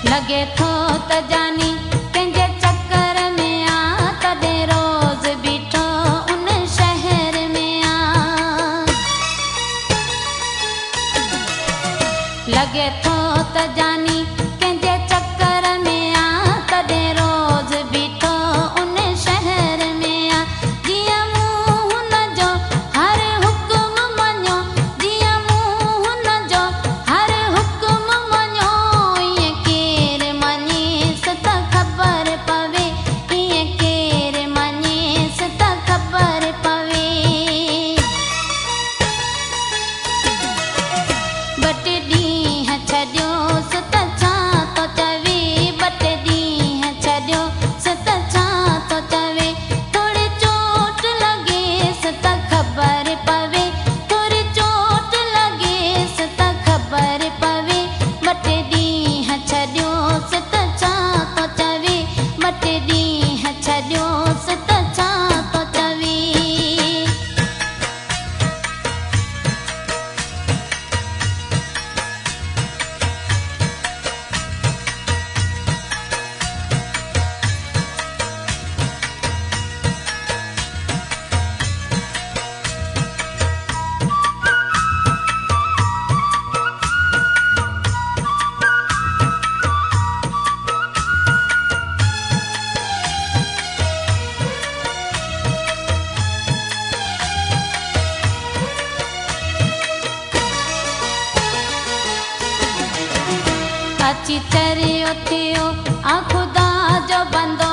लगे थो त जानी कंहिंजे चक्कर में आ तॾहिं रोज़ बीठो उन शहर में आ। लगे थो त जानी कंहिंजे चक्कर में आ तॾहिं रोज़ बीठो उन शहर में आ। जीअं मूं हुन जो हर हुकुम मञो, जीअं मूं हुन जो हर हुकुम मञो, ईअं केर मञेस त ख़बर पवे, ईअं केर मञेस त ख़बर पवे। ॿ टे ॾींहं छॾियोसि त छा थो चवे, ॿ टे ॾींहं छॾियोसि त छा थो चवे। थोरी चोट लॻेसि त ख़बर पवे, थोरी चोट लॻेसि त ख़बर पवे। ॿ टे ॾींहं छॾियोसि त छा थो चवे, ॿ टे ॾींहं छॾियोसि त छा थो चवे। अची चरियो थियो आ ख़ुदा जो बंदो,